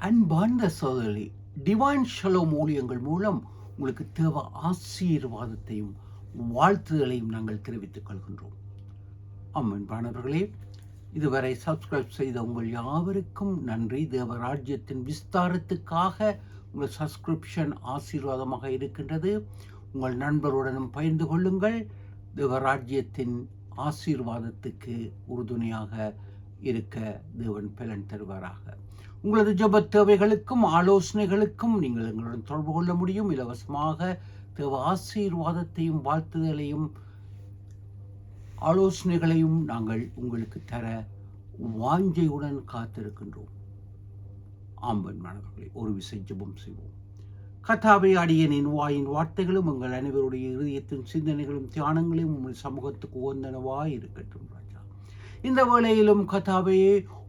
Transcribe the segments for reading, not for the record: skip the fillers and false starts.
அன்பார்ந்த சகோதரி, divine shalom ஊழியங்கள் மூலம் உங்களுக்கு தேவ ஆசீர்வாதத்தையும் வாழ்த்துதலையும் நாங்கள் தெரிவித்துக் கொள்கின்றோம். அன்பானவர்களே, இதுவரை சப்ஸ்கிரைப் செய்த உங்கள் யாவருக்கும் நன்றி. தேவராஜ்யத்தின் விஸ்தாரத்துக்காக உங்கள் சப்ஸ்கிரிப்ஷன் ஆசீர்வாதமாக இருக்கின்றது. உங்கள் நண்பருடனும் பகிர்ந்து கொள்ளுங்கள். தேவராஜ்யத்தின் ஆசீர்வாதத்துக்கு உறுதுணையாக இருக்க தேவன் பலன் தருவாராக. உங்களது ஜெப தேவைகளுக்கும் ஆலோசனைகளுக்கும் நீங்கள் எங்களுடன் தொடர்பு கொள்ள முடியும். இலவசமாக தேவ ஆசீர்வாதத்தையும் வாழ்த்துதலையும் ஆலோசனைகளையும் நாங்கள் உங்களுக்கு தர வாஞ்சையுடன் காத்திருக்கின்றோம். ஆம்பன் மாணவர்களை ஒரு விசை ஜெபம் செய்வோம். கர்த்தாவே, அடியேனின் வாயின் வார்த்தைகளும் எங்கள் அனைவருடைய இதயத்தின் சிந்தனைகளும் தியானங்களையும் உங்கள் சமூகத்துக்கு உகந்தனவாய் இருக்கட்டும். இந்த வேளையிலும் கர்த்தாவே,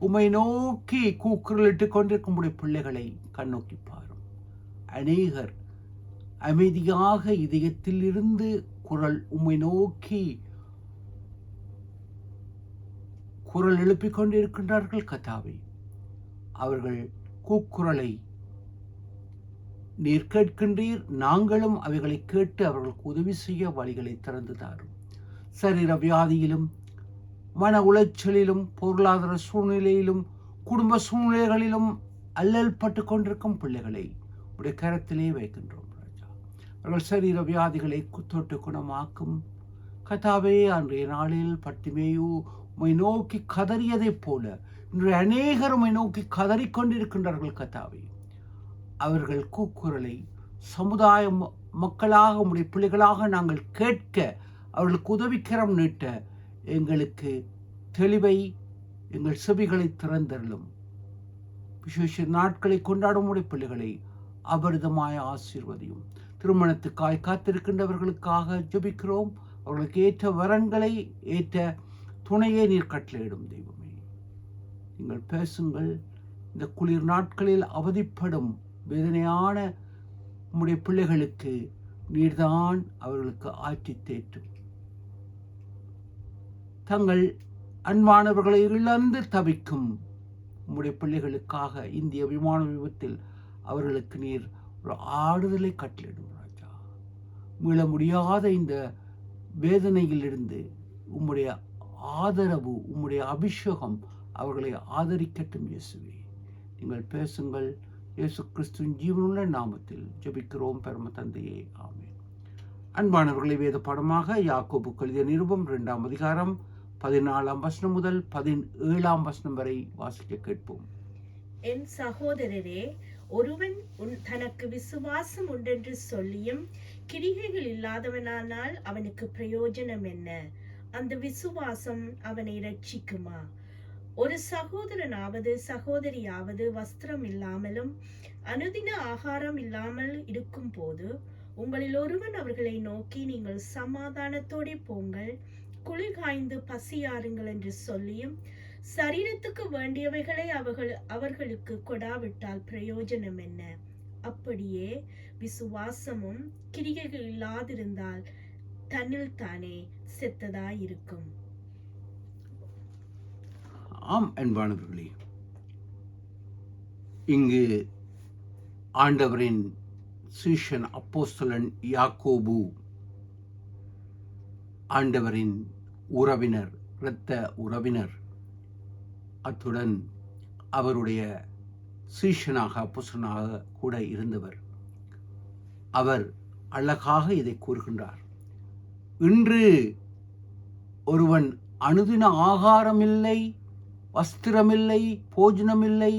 உம்மை நோக்கி கூக்குரலிட்டுக் கொண்டிருக்கும் உடைய பிள்ளைகளை கண்ணோக்கி பாரும். அநேகர் அமைதியாக இதயத்தில் இருந்து உம்மை நோக்கி குரல் எழுப்பிக் கொண்டிருக்கின்றார்கள். கர்த்தாவே, அவர்கள் கூக்குரலை நீர் கேட்கின்றீர். நாங்களும் அவைகளை கேட்டு அவர்களுக்கு உதவி செய்ய வழிகளை திறந்து தாரும். சரீர வியாதியிலும், மன உளைச்சலிலும், பொருளாதார சூழ்நிலையிலும், குடும்ப சூழ்நிலைகளிலும் அல்லல் பட்டு கொண்டிருக்கும் பிள்ளைகளை உடைய கரத்திலே வைக்கின்றோம். ராஜா, அவர்கள் சரீர வியாதிகளை தொட்டு குணமாக்கும். கர்த்தாவே, அன்றைய நாளில் பட்டிமேயு உம்மை நோக்கி கதறியதைப் போல இன்று அநேகர் உம்மை நோக்கி கதறிக்கொண்டிருக்கின்றார்கள். கர்த்தாவே, அவர்கள் கூக்குரலை சமுதாய மக்களாக உம்முடைய பிள்ளைகளாக நாங்கள் கேட்க, அவர்களுக்கு உதவிக்கரம் நீட்ட எங்களுக்கு தெளிவை, எங்கள் செவிகளை திறந்தருளும். விசேஷ நாட்களை கொண்டாடும் உடைய பிள்ளைகளை அபரிதமாய ஆசீர்வதியும். திருமணத்துக்காய் காத்திருக்கின்றவர்களுக்காக ஜெபிக்கிறோம். அவர்களுக்கு ஏற்ற வரன்களை, ஏற்ற துணையை நீர் கட்டளையிடும். தெய்வமே, நீங்கள் பேசுங்கள். இந்த குளிர் நாட்களில் அவதிப்படும் வேதனையான உம்முடைய பிள்ளைகளுக்கு நீர்தான் அவர்களுக்கு ஆற்றி தேற்றும். தங்கள் அன்பானவர்களை இழந்து தவிக்கும் உம்முடைய பிள்ளைகளுக்காக இந்திய விமான விபத்தில் அவர்களுக்கு நீர் ஒரு ஆறுதலை கட்டளிடும். ராஜா, மீள முடியாத இந்த வேதனையிலிருந்து உம்முடைய ஆதரவு, உம்முடைய அபிஷேகம் அவர்களை ஆதரிக்கட்டும். இயேசுவே, நீங்கள் பேசுங்கள். இயேசு கிறிஸ்துவின் ஜீவனுள்ள நாமத்தில் ஜெபிக்கிறோம் பரம தந்தையே, ஆமென். அன்பானவர்களை, வேத பாடமாக யாக்கோபு எழுதிய நிருபம் 2ஆம் அதிகாரம் 14ஆம் வசனம் முதல் 17ஆம் வசனம் வரை வாசிக்க கேட்போம். என் சகோதரரே, ஒருவன் தனக்கு விசுவாசம் உண்டென்று சொல்லியும் கிரிகைகள் இல்லாதவனானால் அவனுக்கு பிரயோஜனம் என்ன? அந்த விசுவாசம் அவனை ரட்சிக்குமா? ஒரு சகோதரனாவது சகோதரியாவது வஸ்திரம் இல்லாமலும் அனுதின ஆகாரம் இல்லாமல் இருக்கும் போது உங்களில் ஒருவன் அவர்களை நோக்கி, நீங்கள் சமாதானத்தோടെ போங்கள், குளிர் காய்ந்து பசியாருங்கள் என்று சொல்லியும் சரீரத்துக்கு வேண்டியவைகளை அவர்களுக்கு கொடாவிட்டால் பிரயோஜனம் என்ன? அப்படியே விசுவாசமும் கிரிகைகள் இல்லாதிருந்தால் தன்னில் தானே செத்ததாயிருக்கும். ஆம் அன்பானவர்களே, இங்கு ஆண்டவரின் சீஷன் அப்போஸ்தலன் யாக்கோபு ஆண்டவரின் உறவினர், இரத்த உறவினர், அத்துடன் அவருடைய சீஷனாக அப்போஸ்தலனாக கூட இருந்தவர். அவர் அழகாக இதை கூறுகின்றார். இன்று ஒருவன் அனுதின ஆகாரமில்லை, வஸ்திரமில்லை, போஜனமில்லை,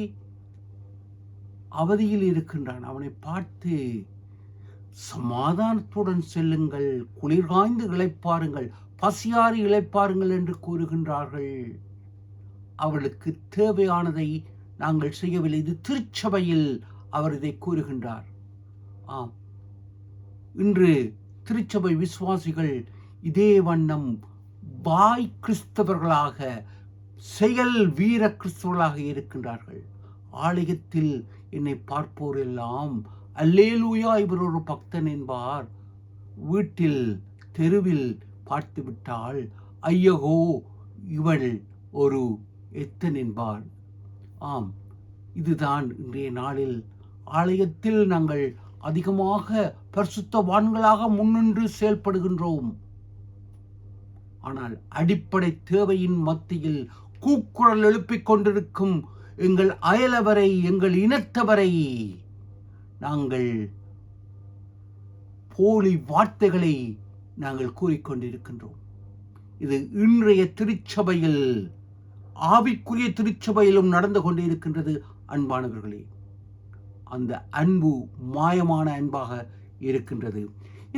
அவதியில் இருக்கின்றான். அவனை பார்த்து சமாதானத்துடன் செல்லுங்கள், குளிர்காய்ந்து இளைப்பாருங்கள், பசியாறி இளைப்பாருங்கள் என்று கூறுகின்றார்கள். அவர்களுக்கு தேவையானதை நாங்கள் செய்யவில்லை. இது திருச்சபையில் அவர் இதை கூறுகின்றார். ஆம், இன்று திருச்சபை விசுவாசிகள் இதே வண்ணம் வாய் கிறிஸ்தவர்களாக, செயல் வீர கிறிஸ்தவர்களாக இருக்கின்றார்கள். ஆலயத்தில் என்னை பார்ப்போர் எல்லாம் அல்லேலூயா இவர் ஒரு பக்தன் என்பார். வீட்டில் தெருவில் பார்த்துவிட்டால் ஐயகோ இவள் ஒரு எத்தன் என்பார். ஆம், இதுதான் இன்றைய நாளில் ஆலயத்தில் நாங்கள் அதிகமாக பரிசுத்தவான்களாக முன்னின்று செயல்படுகின்றோம். ஆனால் அடிப்படை தேவையின் மத்தியில் கூக்குரல் எழுப்பிக் கொண்டிருக்கும் எங்கள் அயலவரை, எங்கள் இனத்தவரை நாங்கள் போலி வார்த்தைகளை நாங்கள் கூறிக்கொண்டிருக்கின்றோம். இது இன்றைய திருச்சபையில், ஆவிக்குரிய திருச்சபையிலும் நடந்து கொண்டிருக்கின்றது. அன்பானவர்களே, அந்த அன்பு மாயமான அன்பாக இருக்கின்றது.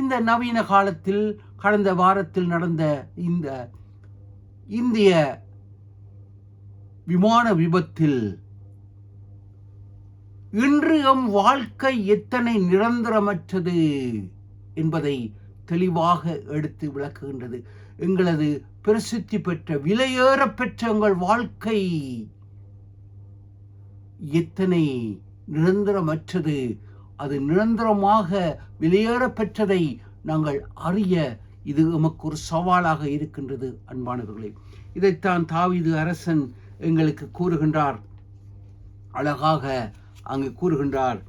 இந்த நவீன காலத்தில் கடந்த வாரத்தில் நடந்த இந்த இந்திய விமான விபத்தில் இன்று எம் வாழ்க்கை எத்தனை நிரந்தரமற்றது என்பதை தெளிவாக எடுத்து விளக்குகின்றது. எங்களது பிரசித்தி பெற்ற, விலையேற பெற்ற எங்கள் வாழ்க்கை எத்தனை நிரந்தரமற்றது. அது நிரந்தரமாக விலையேற பெற்றதை நாங்கள் அறிய இது எமக்கு ஒரு சவாலாக இருக்கின்றது. அன்பானவர்களே, இதைத்தான் தாவீது அரசன் எங்களுக்கு கூறுகின்றார். அழகாக அங்கு கூறுகின்றார்.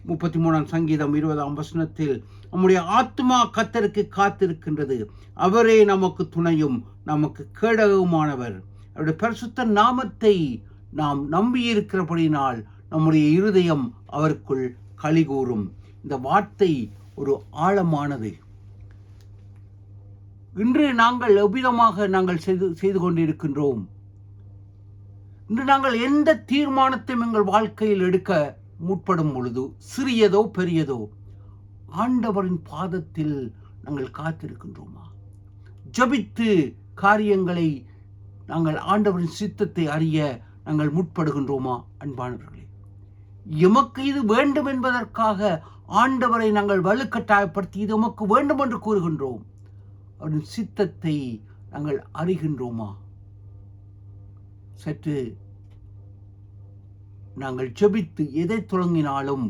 33ஆம் சங்கீதம் 20ஆம் வசனத்தில், நம்முடைய ஆத்மா கர்த்தருக்கு காத்திருக்கின்றது, அவரே நமக்கு துணையும் நமக்கு கேடகமானவர். அவருடைய பரிசுத்த நாமத்தை நாம் நம்பியிருக்கிறபடினால் நம்முடைய இருதயம் அவருக்குள் களிகூறும். இந்த வார்த்தை ஒரு ஆழமானது. இன்று நாங்கள் எவ்விதமாக நாங்கள் செய்து கொண்டிருக்கின்றோம். இன்று நாங்கள் எந்த தீர்மானத்தையும் எங்கள் வாழ்க்கையில் எடுக்க முற்படும் பொழுது, சிறியதோ பெரியதோ, ஆண்டவரின் பாதத்தில் நாங்கள் காத்திருக்கின்றோமா? ஜபித்து காரியங்களை நாங்கள் ஆண்டவரின் சித்தத்தை அறிய நாங்கள் முற்படுகின்றோமா? அன்பானவர்களே, எமக்கு இது வேண்டும் என்பதற்காக ஆண்டவரை நாங்கள் வலுக்கட்டாயப்படுத்தி இது எமக்கு வேண்டும் என்று கூறுகின்றோம். அவரின் சித்தத்தை நாங்கள் அறிகின்றோமா? சற்று நாங்கள் ஜெபித்து எதை தொடங்கினாலும்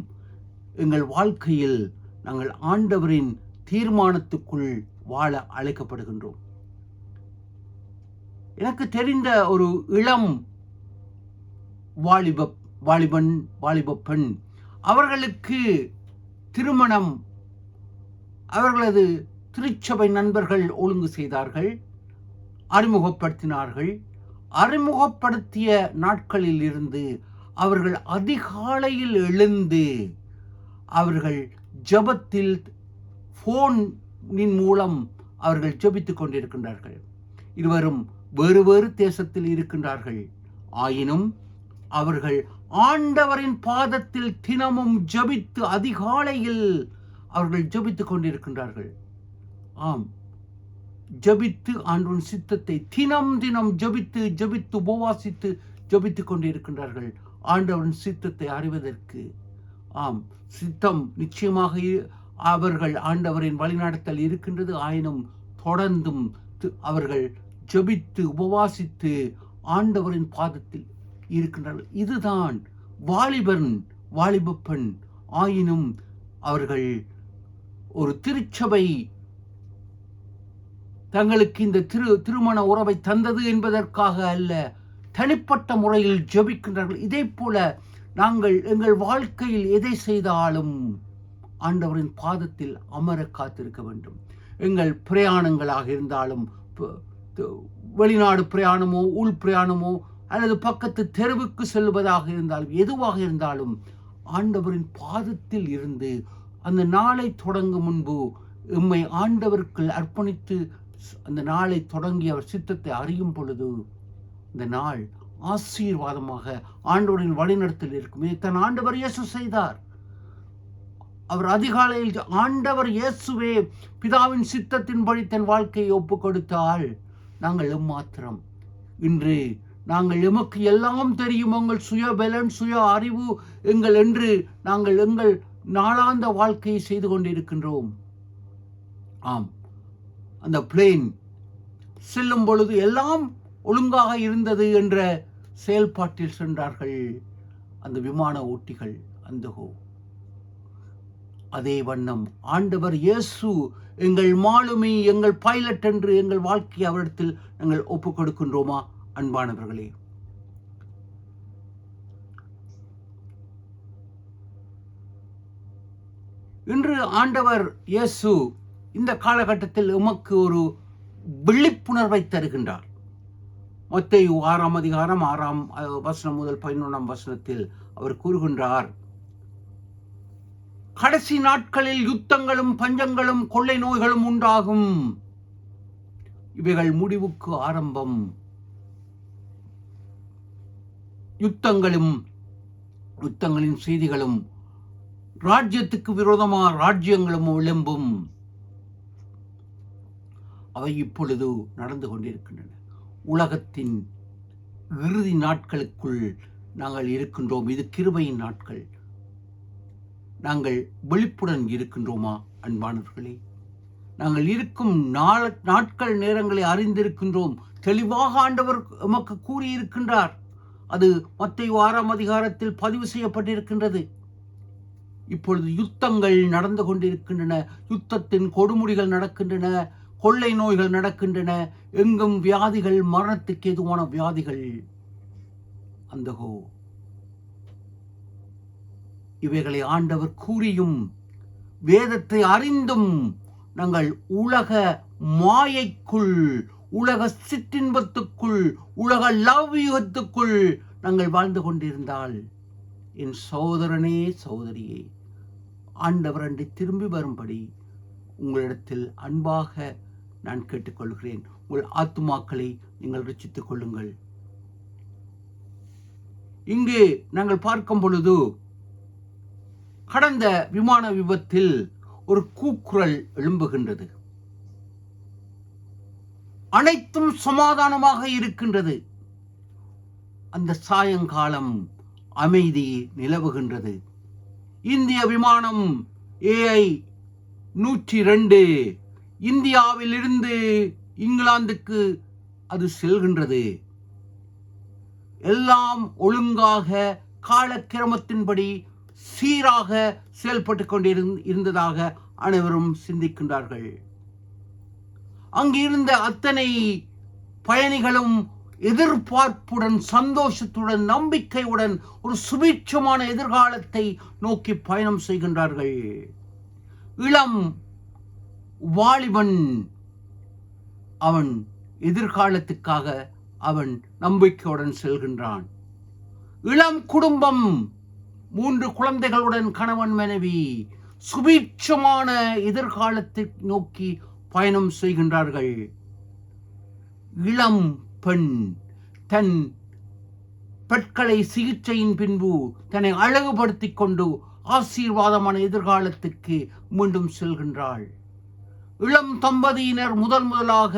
எங்கள் வாழ்க்கையில் நாங்கள் ஆண்டவரின் தீர்மானத்துக்குள் வாழ அழைக்கப்படுகின்றோம். எனக்கு தெரிந்த ஒரு இளம் வாலிப பெண், அவர்களுக்கு திருமணம் அவர்களது திருச்சபை நண்பர்கள் ஒழுங்கு செய்தார்கள், அறிமுகப்படுத்தினார்கள். அறிமுகப்படுத்திய நாட்களில் இருந்து அவர்கள் அதிகாலையில் எழுந்து அவர்கள் ஜெபத்தில் போனின் மூலம் அவர்கள் ஜெபித்துக் கொண்டிருக்கின்றார்கள். இருவரும் வேறு வேறு தேசத்தில் இருக்கின்றார்கள். ஆயினும் அவர்கள் ஆண்டவரின் பாதத்தில் தினமும் ஜெபித்து அதிகாலையில் அவர்கள் ஜெபித்துக் கொண்டிருக்கின்றார்கள். ஆம், ஜபித்து ஆண்டவரின் சித்தத்தை தினம் ஜபித்து உபவாசித்து ஜபித்துக் கொண்டிருக்கின்றார்கள் ஆண்டவரின் சித்தத்தை அறிவதற்கு. ஆம், சித்தம் நிச்சயமாக அவர்கள் ஆண்டவரின் வழிநடத்தல் இருக்கின்றது. ஆயினும் தொடர்ந்தும் அவர்கள் ஜபித்து உபவாசித்து ஆண்டவரின் பாதத்தில் இருக்கின்றார்கள். இதுதான் வாலிப பெண். ஆயினும் அவர்கள் ஒரு திருச்சபை தங்களுக்கு இந்த திருமண உறவை தந்தது என்பதற்காக அல்ல, தனிப்பட்ட முறையில் ஜெபிக்கின்றார்கள். இதே போல நாங்கள் எங்கள் வாழ்க்கையில் எதை செய்தாலும் ஆண்டவரின் பாதத்தில் அமர காத்திருக்க வேண்டும். எங்கள் பிரயாணங்களாக இருந்தாலும், வெளிநாடு பிரயாணமோ உள் பிரயாணமோ அல்லது பக்கத்து தெருவுக்கு செல்வதாக இருந்தாலும், எதுவாக இருந்தாலும் ஆண்டவரின் பாதத்தில் இருந்து அந்த நாளை தொடங்கும் முன்பு எம்மை ஆண்டவருக்கு அர்ப்பணித்து அந்த நாளை தொடங்கி அவர் சித்தத்தை அறியும் பொழுது இந்த நாள் ஆசீர்வாதமாக ஆண்டவரின் வழிநடத்தல் இருக்கும். இதைத்தான் ஆண்டவர் இயேசு செய்தார். அவர் அதிகாலையில் ஆண்டவர் இயேசுவே பிதாவின் சித்தத்தின்படி தன் வாழ்க்கையை ஒப்பு கொடுத்தால் நாங்கள் எம்மாத்திரம் இன்று நாங்கள் எமக்கு எல்லாம் தெரியும், எங்கள் சுய பலன் சுய அறிவு எங்கள் என்று நாங்கள் எங்கள் நாளாந்த வாழ்க்கையை செய்து கொண்டிருக்கின்றோம். ஆம், அந்த பிளேன் செல்லும் பொழுது எல்லாம் ஒழுங்காக இருந்தது என்ற செயல்பாட்டில் சென்றார்கள் அந்த விமான ஓட்டிகள். அதே வண்ணம் ஆண்டவர் இயேசு எங்கள் மாலுமி, எங்கள் பைலட் என்று எங்கள் வாழ்க்கையை அவரிடத்தில் நாங்கள் ஒப்புக் கொடுக்கின்றோமா? அன்பானவர்களே, இன்று ஆண்டவர் இயேசு இந்த காலகட்டத்தில் எமக்கு ஒரு விழிப்புணர்வை தருகின்றார். மத்தேயு 6ஆம் அதிகாரம் 6ஆம் வசனம் முதல் 11ஆம் வசனத்தில் அவர் கூறுகின்றார், கடைசி நாட்களில் யுத்தங்களும் பஞ்சங்களும் கொள்ளை நோய்களும் உண்டாகும். இவைகள் முடிவுக்கு ஆரம்பம். யுத்தங்களின் செய்திகளும் ராஜ்யத்துக்கு விரோதமாக ராஜ்யங்களும் எழும்பும். அவை இப்பொழுது நடந்து கொண்டிருக்கின்றன. உலகத்தின் இறுதி நாட்களுக்குள் நாங்கள் இருக்கின்றோம். இது கிருபையின் நாட்கள். நாங்கள் விழிப்புடன் இருக்கின்றோமா அன்பானவர்களே? நாங்கள் இருக்கும் நாட்கள் நேரங்களை அறிந்திருக்கின்றோம். தெளிவாக ஆண்டவர் எமக்கு கூறியிருக்கின்றார். அது மத்தேயு 6ஆம் அதிகாரத்தில் பதிவு செய்யப்பட்டிருக்கின்றது. இப்பொழுது யுத்தங்கள் நடந்து கொண்டிருக்கின்றன. யுத்தத்தின் கொடுமுடிகள் நடக்கின்றன. கொள்ளை நோய்கள் நடக்கின்றன. எங்கும் வியாதிகள், மரணத்துக்கு எதுவான வியாதிகள். அந்தகோ இவைகளை ஆண்டவர் கூறியும் வேதத்தை அறிந்தும் நாங்கள் உலக மாயைக்குள், உலக சிற்றின்பத்துக்குள், உலக லௌகீகத்துக்குள் நாங்கள் வாழ்ந்து கொண்டிருந்தால், என் சகோதரனே சகோதரியே, ஆண்டவர் அன்றி திரும்பி வரும்படி உங்களிடத்தில் அன்பாக நான் கேட்டுக்கொள்கிறேன். உங்கள் ஆத்துமாக்களை நீங்கள் ரட்சித்துக் கொள்ளுங்கள். இங்கே நாங்கள் பார்க்கும் பொழுது கடந்த விமான விபத்தில் ஒரு கூக்குரல் எழும்புகின்றது. அனைத்தும் சமாதானமாக இருக்கின்றது. அந்த சாயங்காலம் அமைதி நிலவுகின்றது. இந்திய விமானம் AI 102 இந்தியாவில் இருந்து இங்கிலாந்துக்கு அது செல்கின்றது. எல்லாம் ஒழுங்காக காலக்கிரமத்தின்படி சீராக செயல்பட்டு கொண்டிருந்ததாக அனைவரும் சிந்திக்கின்றார்கள். அங்கிருந்த அத்தனை பயணிகளும் எதிர்பார்ப்புடன், சந்தோஷத்துடன், நம்பிக்கையுடன் ஒரு சுபீட்சமான எதிர்காலத்தை நோக்கி பயணம் செய்கின்றார்கள். இளம் வாலிபன் அவன் எதிர்காலத்துக்காக அவன் நம்பிக்கையுடன் செல்கின்றான். இளம் குடும்பம், 3 குழந்தைகளுடன் கணவன் மனைவி சுபீட்சமான எதிர்காலத்தை நோக்கி பயணம் செய்கின்றார்கள். இளம் பெண் தன் பெட்களை சிகிச்சையின் பின்பு தன்னை அழகுபடுத்திக் கொண்டு ஆசீர்வாதமான எதிர்காலத்துக்கு மீண்டும் செல்கின்றாள். இளம் தம்பதியினர் முதலாக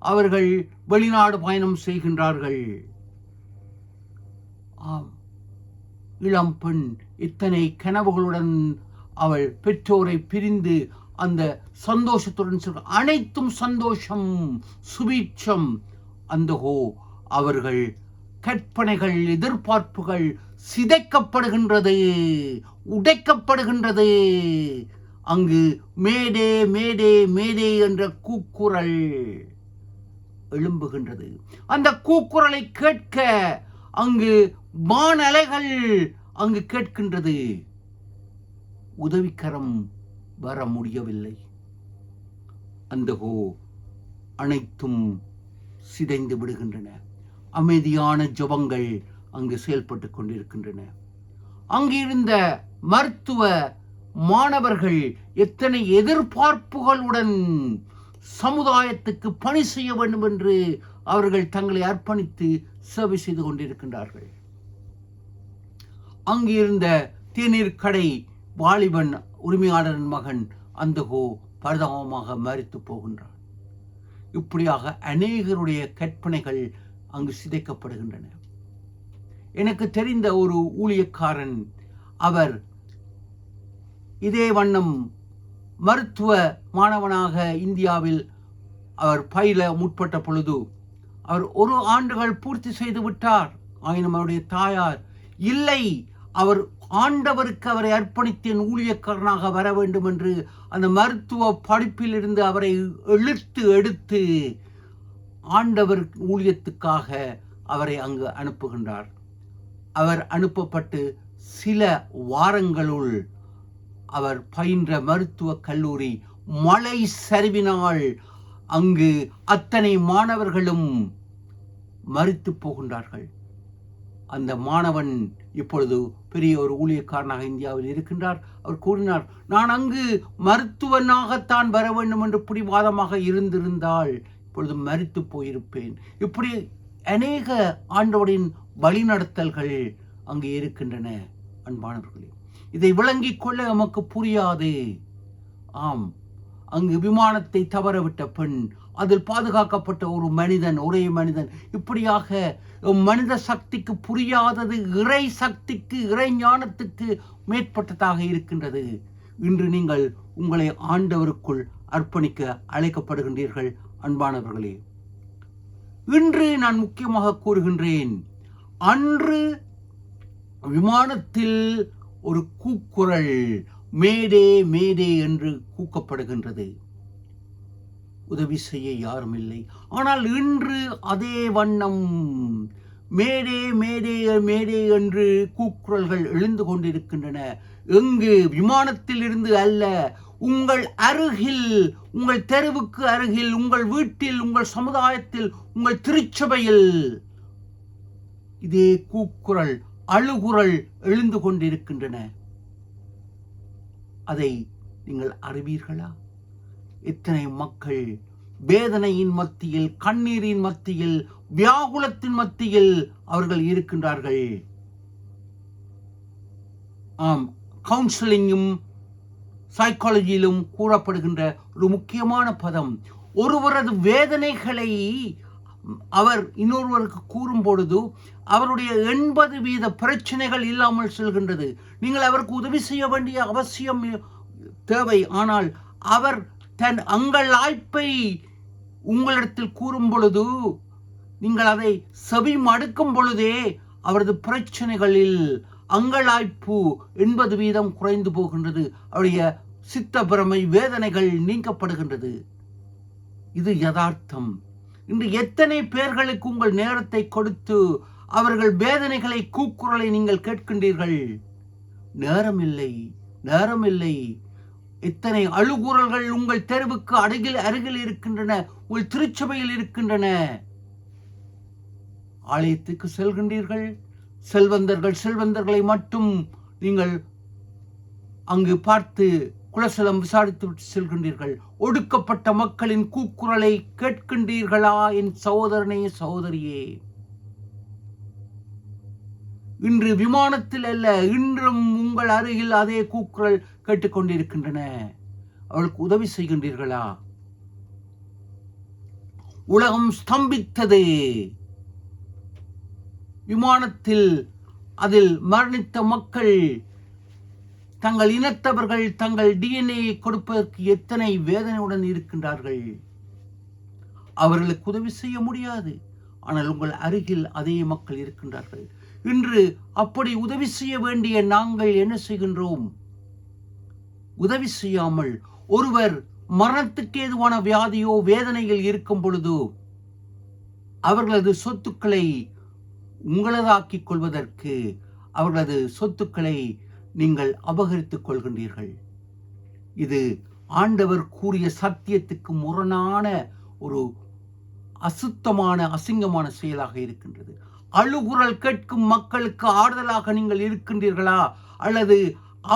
அவர்கள் வெளிநாடு பயணம் செய்கின்றார்கள். ஆம், இளம் பெண் இத்தனை கனவுகளுடன் அவள் பெற்றோரை பிரிந்து அந்த சந்தோஷத்துடன் அனைத்தும் சந்தோஷம், சுபீட்சம். அந்தகோ அவர்கள் கற்பனைகள், எதிர்பார்ப்புகள் சிதைக்கப்படுகின்றது, உடைக்கப்படுகின்றது. அங்கு மேடே மேடே மேடே என்ற கூக்குரல் எழும்புகின்றது. அந்த கூக்குரலை கேட்க அங்கு வானலைகள் அங்கு கேட்கின்றது. உதவிக்கரம் வர முடியவில்லை. அந்தகோ அனைத்தும் சிதைந்து விடுகின்றன. அமைதியான ஜெபங்கள் அங்கு செயல்பட்டு கொண்டிருக்கின்றன. அங்கிருந்த மருத்துவ மாணவர்கள் எத்தனை எதிர்பார்ப்புகளுடன் சமுதாயத்துக்கு பணி செய்ய வேண்டும் என்று அவர்கள் தங்களை அர்ப்பணித்து சேவை செய்து கொண்டிருக்கின்றார்கள். அங்கிருந்த தேநீர் கடை வாலிபன் உரிமையாளரின் மகன் அந்தகோ பரிதாபமாக மரித்து போகின்றான். இப்படியாக அநேகருடைய கற்பனைகள் அங்கு சிதைக்கப்படுகின்றன. எனக்கு தெரிந்த ஒரு ஊழியக்காரன், அவர் இதே வண்ணம் மருத்துவ மாணவனாக இந்தியாவில் அவர் பயில முற்பட்ட பொழுது அவர் 1 ஆண்டுகள் பூர்த்தி செய்து விட்டார். ஆயினும் அவருடைய தாயார், இல்லை, அவர் ஆண்டவருக்கு அவரை அர்ப்பணித்தேன், ஊழியக்காரனாக வர வேண்டும் என்று அந்த மருத்துவ படிப்பில் இருந்து அவரை இழுத்து எடுத்து ஆண்டவர் ஊழியத்துக்காக அவரை அங்கு அனுப்புகின்றார். அவர் அனுப்பப்பட்டு சில வாரங்களுள் அவர் பயின்ற மருத்துவ கல்லூரி மழை சரிவினால் அங்கு அத்தனை மாணவர்களும் மரித்து போகின்றார்கள். அந்த மாணவன் இப்பொழுது பெரிய ஒரு ஊழியக்காரனாக இந்தியாவில் இருக்கின்றார். அவர் கூறினார், நான் அங்கு மருத்துவனாகத்தான் வர வேண்டும் என்று பிடிவாதமாக இருந்திருந்தால் இப்பொழுது மரித்து போயிருப்பேன். இப்படி அநேக ஆண்டவரின் வழிநடத்தல்கள் அங்கு இருக்கின்றன. அன்பானவர்களே, இதை விளங்கிக் கொள்ள நமக்கு புரியாது. ஆம், அங்கு விமானத்தை தவறவிட்ட பெண், அதில் பாதுகாக்கப்பட்ட ஒரு மனிதன், ஒரே மனிதன், இப்படியாக மனித சக்திக்கு புரியாதது இறை சக்திக்கு, இறை ஞானத்துக்கு மேற்பட்டதாக இருக்கின்றது. இன்று நீங்கள் உங்களை ஆண்டவருக்குள் அர்ப்பணிக்க அழைக்கப்படுகின்றீர்கள். அன்பானவர்களே, இன்று நான் முக்கியமாக கூறுகின்றேன், அன்று விமானத்தில் ஒரு கூக்குரல் மேடே மேடே என்று கூக்கப்படுகின்றது. உதவி செய்ய யாரும் இல்லை. ஆனால் இன்று அதே வண்ணம் மேடே மேடே மேடே என்று கூக்குரல்கள் எழுந்து கொண்டிருக்கின்றன. எங்கு? விமானத்தில் இருந்து அல்ல, உங்கள் அருகில், உங்கள் தெருவுக்கு அருகில், உங்கள் வீட்டில், உங்கள் சமுதாயத்தில், உங்கள் திருச்சபையில் இதே கூக்குரல், அழுகுரல் எழுந்து கொண்டிருக்கின்றன. அதை நீங்கள் அறிவீர்களா? எத்தனை மக்கள் வேதனையின் மத்தியில், கண்ணீரின் மத்தியில், வியாகுலத்தின் மத்தியில் அவர்கள் இருக்கின்றார்கள். ஆம், கவுன்சிலிங்கும் சைக்காலஜியிலும் கூறப்படுகின்ற ஒரு முக்கியமான பதம், ஒருவரது வேதனைகளை அவர் இன்னொருவருக்கு கூறும் பொழுது அவருடைய 80% பிரச்சனைகள் இல்லாமல் செல்கின்றது. நீங்கள் அவருக்கு உதவி செய்ய வேண்டிய அவசியம் தேவை. ஆனால் அவர் தன் அங்கலாய்ப்பை உங்களிடத்தில் கூறும் பொழுது, நீங்கள் அதை செவி மடுக்கும் பொழுதே அவரது பிரச்சனைகளில் அங்கலாய்ப்பு 80% குறைந்து போகின்றது. அவருடைய சித்தப்பிரமை வேதனைகள் நீக்கப்படுகின்றது. இது யதார்த்தம். இன்று எத்தனை பேர்களுக்கு உங்கள் நேரத்தை கொடுத்து அவர்கள் வேதனைகளை, கூக்குரலை நீங்கள் கேட்கின்றீர்கள்? நேரமில்லை, நேரமில்லை. எத்தனை அழுகுரல்கள் உங்கள் தெருவுக்கு அருகில் இருக்கின்றன, உங்கள் திருச்சபையில் இருக்கின்றன. ஆலயத்துக்கு செல்கின்றீர்கள், செல்வந்தர்களை மட்டும் நீங்கள் அங்கு பார்த்து குலசலம் விசாரித்து விட்டு செல்கின்றீர்கள். ஒடுக்கப்பட்ட மக்களின் கூக்குரலை கேட்கின்றீர்களா என் சகோதரனே, சகோதரியே? இன்று விமானத்தில் அல்ல, இன்றும் உங்கள் அருகில் அதே கூக்குரல் கேட்டுக்கொண்டிருக்கின்றன. அவளுக்கு உதவி செய்கின்றீர்களா? உலகம் ஸ்தம்பித்தது. விமானத்தில் அதில் மரணித்த மக்கள், தங்கள் இனத்தவர்கள் தங்கள் DNA கொடுப்பதற்கு எத்தனை வேதனையுடன் இருக்கின்றார்கள். அவர்களுக்கு உதவி செய்ய முடியாது. ஆனால் உங்கள் அருகில் அதே மக்கள் இருக்கின்றார்கள். இன்று அப்படி உதவி செய்ய வேண்டிய நாங்கள் என்ன செய்கின்றோம்? உதவி செய்யாமல், ஒருவர் மரணத்துக்கு ஏதுவான வியாதியோ வேதனையில் இருக்கும் பொழுது அவர்களது சொத்துக்களை உங்களதாக்கிக் கொள்வதற்கு அவர்களது சொத்துக்களை நீங்கள் அபகரித்துக் கொள்கின்றீர்கள். இது ஆண்டவர் கூறிய சத்தியத்துக்கு முரணான ஒரு அசுத்தமான, அசிங்கமான செயலாக இருக்கின்றது. அழுகுரல் கேட்கும் மக்களுக்கு ஆறுதலாக நீங்கள் இருக்கின்றீர்களா? அல்லது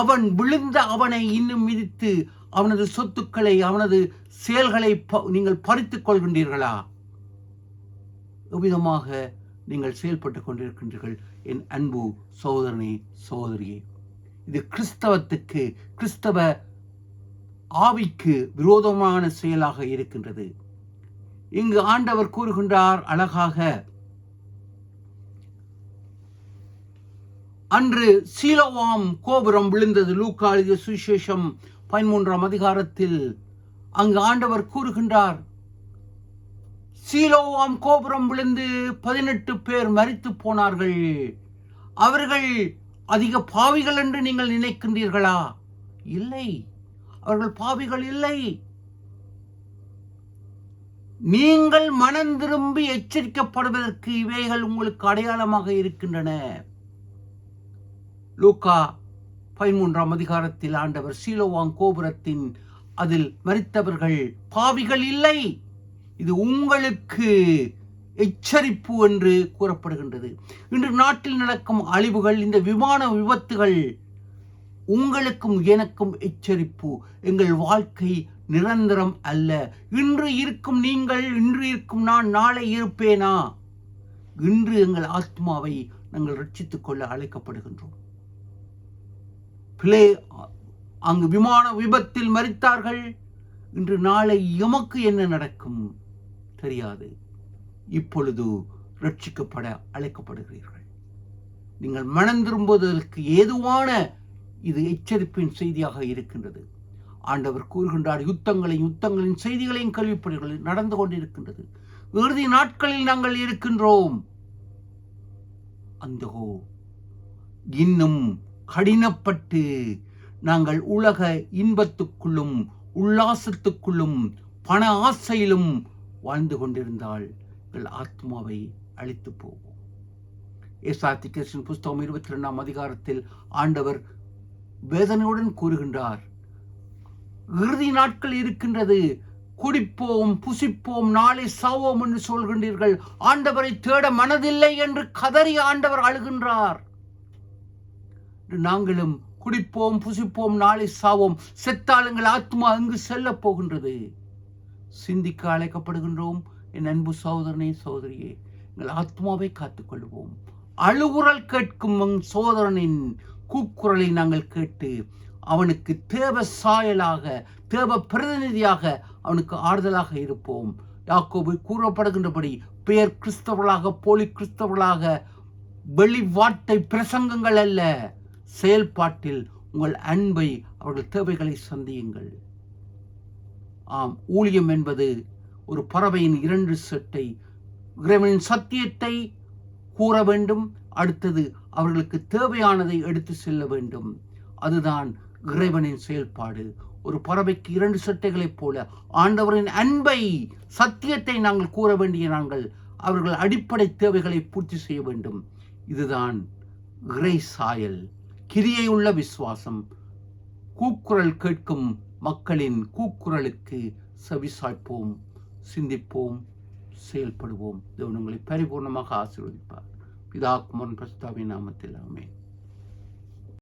அவன் விழுந்த அவனை இன்னும் மிதித்து அவனது சொத்துக்களை, அவனது செயல்களை நீங்கள் பறித்துக் கொள்கின்றீர்களா? எவ்விதமாக நீங்கள் செயல்பட்டுக் கொண்டிருக்கின்றீர்கள் என் அன்பு சகோதரனே, சகோதரியே? இது கிறிஸ்தவத்துக்கு, கிறிஸ்தவ ஆவிக்கு விரோதமான செயலாக இருக்கின்றது. இங்கு ஆண்டவர் கூறுகின்றார் அழகாக, அன்று சீலோவாம் கோபுரம் விழுந்தது. லூக்கா எழுதிய சுவிசேஷம் 13ஆம் அதிகாரத்தில் அங்கு ஆண்டவர் கூறுகின்றார், சீலோவாம் கோபுரம் விழுந்து 18 பேர் மரித்து போனார்கள். அவர்கள் அதிக பாவிகள் என்று நீங்கள் நினைக்கின்றீர்களா? இல்லை, அவர்கள் பாவிகள் இல்லை. நீங்கள் மனம் திரும்பி எச்சரிக்கப்படுவதற்கு இவைகள் உங்களுக்கு அடையாளமாக இருக்கின்றன. லூக்கா 13ஆம் அதிகாரத்தில் ஆண்டவர் சீலோவாங் கோபுரத்தின் அதில் மரித்தவர்கள் பாவிகள் இல்லை, இது உங்களுக்கு எச்சரிப்பு என்று கூறப்படுகின்றது. இன்று நாட்டில் நடக்கும் அழிவுகள், இந்த விமான விபத்துகள் உங்களுக்கும் எனக்கும் எச்சரிப்பு. எங்கள் வாழ்க்கை நிரந்தரம் அல்ல. இன்று இருக்கும் நீங்கள், இன்று இருக்கும் நான் நாளை இருப்பேனா? இன்று எங்கள் ஆத்மாவை நாங்கள் ரட்சித்துக் கொள்ள அழைக்கப்படுகின்றோம். அங்கு விமான விபத்தில் மரித்தார்கள். இன்று நாளை எமக்கு என்ன நடக்கும் தெரியாது. இப்பொழுது ரட்சிக்கப்பட அழைக்கப்படுகிறீர்கள். நீங்கள் மனம் திரும்புவதற்கு ஏதுவான இது எச்சரிப்பின் செய்தியாக இருக்கின்றது. ஆண்டவர் கூறுகின்றார், யுத்தங்களின் செய்திகளையும் கேள்விப்படுகிறது, நடந்து கொண்டிருக்கின்றது. இறுதி நாட்களில் நாங்கள் இருக்கின்றோம். அந்த இன்னும் கடினப்பட்டு நாங்கள் உலக இன்பத்துக்குள்ளும் உல்லாசத்துக்குள்ளும் பண ஆசையிலும் வாழ்ந்து கொண்டிருந்தால் எங்கள் ஆத்மாவை அழித்து போவோம். ஏசாயா புஸ்தகம் 22ஆம் அதிகாரத்தில் ஆண்டவர் வேதனையுடன் கூறுகின்றார், இறுதி நாட்கள் இருக்கின்றது, குடிப்போம் புசிப்போம் நாளை சாவோம் என்று சொல்கின்றீர்கள், ஆண்டவரை தேட மனதில்லை என்று கதறி ஆண்டவர் அழுகின்றார். நாங்களும் குடிப்போம் புசிப்போம் நாளை சாவோம், செத்தாளுங்கள் ஆத்மா எங்கு செல்ல போகின்றது? சிந்திக்க அழைக்கப்படுகின்றோம். என் அன்பு சகோதரனே சகோதரியே, எங்கள் ஆத்மாவை காத்துக்கொள்வோம். அழுகுரல் கேட்கும் சோதரனின் கூக்குரலை நாங்கள் கேட்டு அவனுக்கு தேவ சாயலாக, தேவ பிரதிநிதியாக, அவனுக்கு ஆறுதலாக இருப்போம். யாக்கோபு கூறப்படுகின்றபடி பெயர் கிறிஸ்தவர்களாக, போலி கிறிஸ்தவர்களாக, வெளி வார்த்தை பிரசங்கங்கள் அல்ல, செயல்பாட்டில் உங்கள் அன்பை, அவர்கள் தேவைகளை சந்தியுங்கள். ஆம், ஊழியம் என்பது ஒரு பறவையின் 2 செட்டை. இறைவனின் சத்தியத்தை கூற வேண்டும், அடுத்தது அவர்களுக்கு தேவையானதை எடுத்து செல்ல வேண்டும். அதுதான் இறைவனின் செயல்பாடு. ஒரு பறவைக்கு 2 சட்டைகளைப் போல ஆண்டவரின் அன்பை, சத்தியத்தை நாங்கள் கூற வேண்டிய நாங்கள் அவர்கள் அடிப்படை தேவைகளை பூர்த்தி செய்ய வேண்டும். இதுதான் இறை சாயல், கிரியை உள்ள விசுவாசம். கூக்குரல் கேட்கும் மக்களின் கூக்குரலுக்கு செவிசாய்ப்போம், சிந்திப்போம், செயல்படுவோம். தேவன் உங்களை பரிபூர்ணமாக ஆசீர்வதிப்பார். பிதா குமாரன் பரிசுத்த ஆவியின் நாமத்தில் ஆமென்.